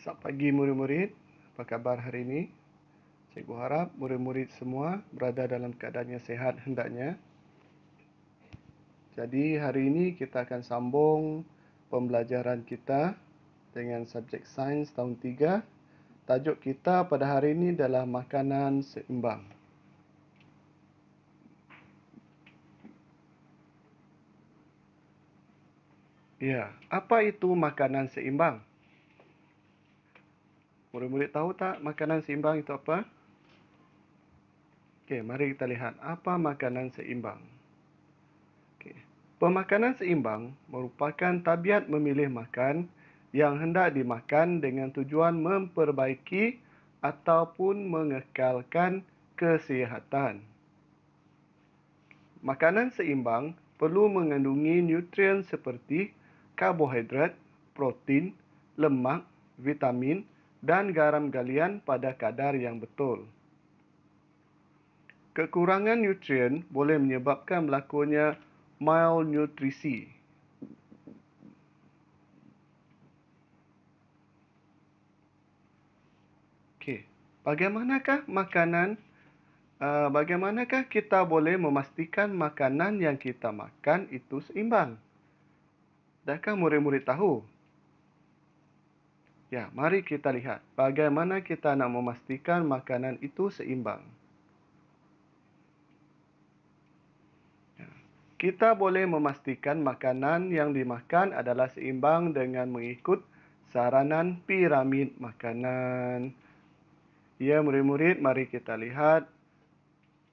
Selamat pagi murid-murid. Apa khabar hari ini? Cikgu harap murid-murid semua berada dalam keadaan yang sihat hendaknya. Jadi hari ini kita akan sambung pembelajaran kita dengan subjek sains tahun 3. Tajuk kita pada hari ini adalah makanan seimbang. Ya, apa itu makanan seimbang? Murid-murid tahu tak makanan seimbang itu apa? Okey, mari kita lihat apa makanan seimbang. Okey. Pemakanan seimbang merupakan tabiat memilih makan yang hendak dimakan dengan tujuan memperbaiki ataupun mengekalkan kesihatan. Makanan seimbang perlu mengandungi nutrien seperti karbohidrat, protein, lemak, vitamin dan garam galian pada kadar yang betul. Kekurangan nutrien boleh menyebabkan berlakunya malnutrisi. Okey, bagaimanakah kita boleh memastikan makanan yang kita makan itu seimbang? Adakah murid-murid tahu? Ya, mari kita lihat bagaimana kita nak memastikan makanan itu seimbang. Kita boleh memastikan makanan yang dimakan adalah seimbang dengan mengikut saranan piramid makanan. Ya, murid-murid, mari kita lihat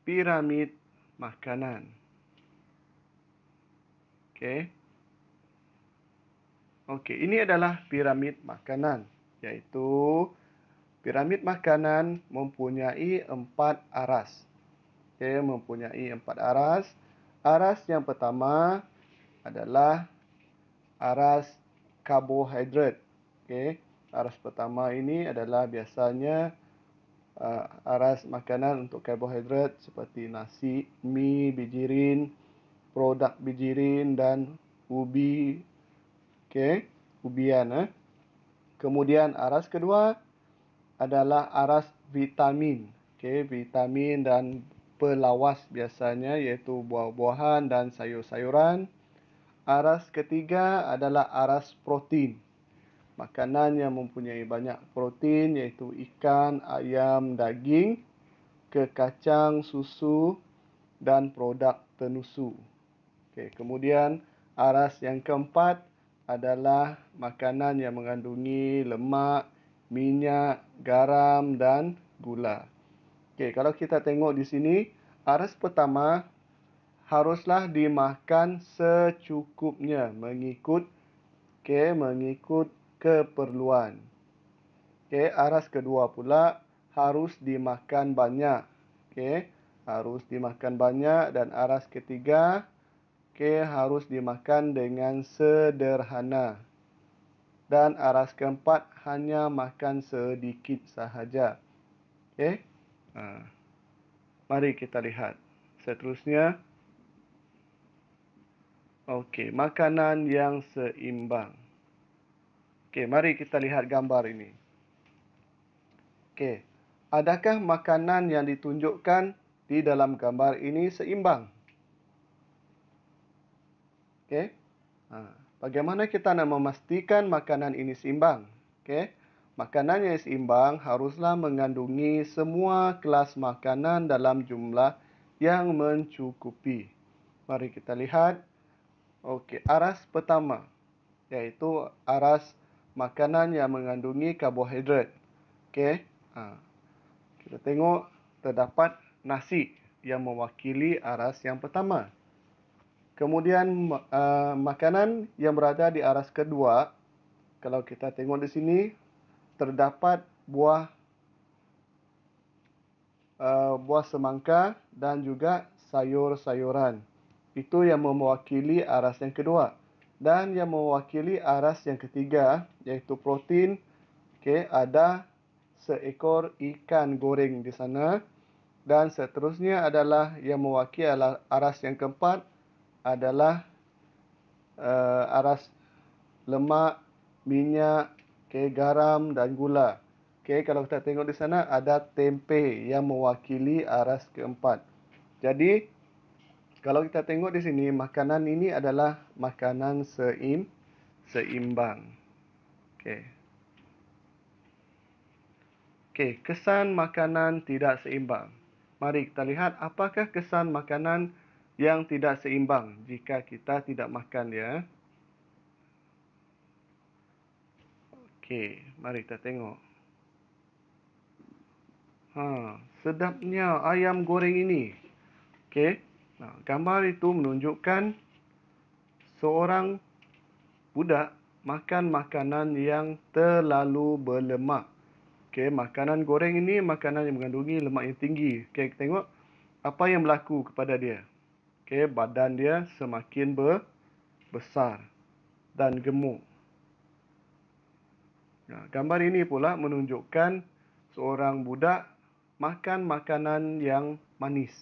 piramid makanan. Okey, ini adalah piramid makanan, iaitu piramid makanan mempunyai 4 aras. Mempunyai 4 aras. Aras yang pertama adalah aras karbohidrat. Aras pertama ini adalah biasanya aras makanan untuk karbohidrat seperti nasi, mi, bijirin, produk bijirin dan ubi. Ubian. Kemudian aras kedua adalah aras vitamin. Vitamin dan pelawas biasanya iaitu buah-buahan dan sayur-sayuran. Aras ketiga adalah aras protein. Makanan yang mempunyai banyak protein iaitu ikan, ayam, daging, kekacang, susu dan produk tenusu. Kemudian aras yang keempat adalah makanan yang mengandungi lemak, minyak, garam dan gula. Kalau kita tengok di sini, aras pertama haruslah dimakan secukupnya mengikut keperluan. Aras kedua pula harus dimakan banyak. Harus dimakan banyak, dan aras ketiga harus dimakan dengan sederhana. Dan aras keempat hanya makan sedikit sahaja. Mari kita lihat seterusnya. Makanan yang seimbang. Mari kita lihat gambar ini. Adakah makanan yang ditunjukkan di dalam gambar ini seimbang? Bagaimana kita nak memastikan makanan ini seimbang? Makanan yang seimbang haruslah mengandungi semua kelas makanan dalam jumlah yang mencukupi. Mari kita lihat. Aras pertama iaitu aras makanan yang mengandungi karbohidrat. Kita tengok terdapat nasi yang mewakili aras yang pertama. Kemudian makanan yang berada di aras kedua, kalau kita tengok di sini, terdapat buah semangka dan juga sayur-sayuran. Itu yang mewakili aras yang kedua. Dan yang mewakili aras yang ketiga, iaitu protein, ada seekor ikan goreng di sana. Dan seterusnya adalah yang mewakili aras yang keempat adalah aras lemak, minyak, Okey, garam dan gula. Okey, kalau kita tengok di sana ada tempe yang mewakili aras keempat. Jadi, kalau kita tengok di sini, makanan ini adalah makanan seimbang. Okey. Okey, kesan makanan tidak seimbang. Mari kita lihat apakah kesan makanan yang tidak seimbang jika kita tidak makan dia. Okey, mari kita tengok. Sedapnya ayam goreng ini. Okey. Gambar itu menunjukkan seorang budak makan makanan yang terlalu berlemak. Okey, makanan goreng ini makanan yang mengandungi lemak yang tinggi. Okey, kita tengok apa yang berlaku kepada dia. Okey, badan dia semakin besar dan gemuk. Gambar ini pula menunjukkan seorang budak makan makanan yang manis.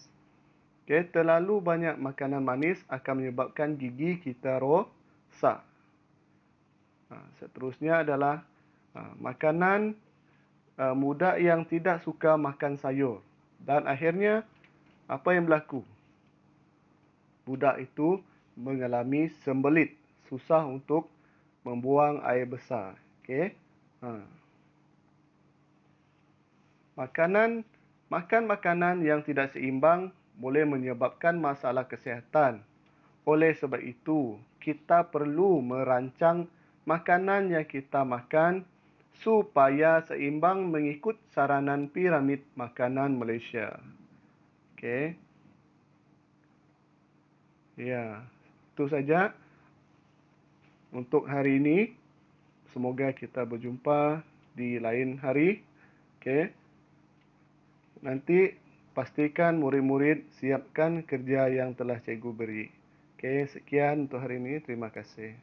Okey, terlalu banyak makanan manis akan menyebabkan gigi kita rosak. Seterusnya adalah makanan budak yang tidak suka makan sayur. Dan akhirnya, apa yang berlaku? Budak itu mengalami sembelit, susah untuk membuang air besar. Okey. Makan makanan yang tidak seimbang boleh menyebabkan masalah kesihatan. Oleh sebab itu, kita perlu merancang makanan yang kita makan supaya seimbang mengikut saranan piramid makanan Malaysia. Okey. Ya, itu saja untuk hari ini. Semoga kita berjumpa di lain hari. Okey. Nanti pastikan murid-murid siapkan kerja yang telah cikgu beri. Okey, sekian untuk hari ini. Terima kasih.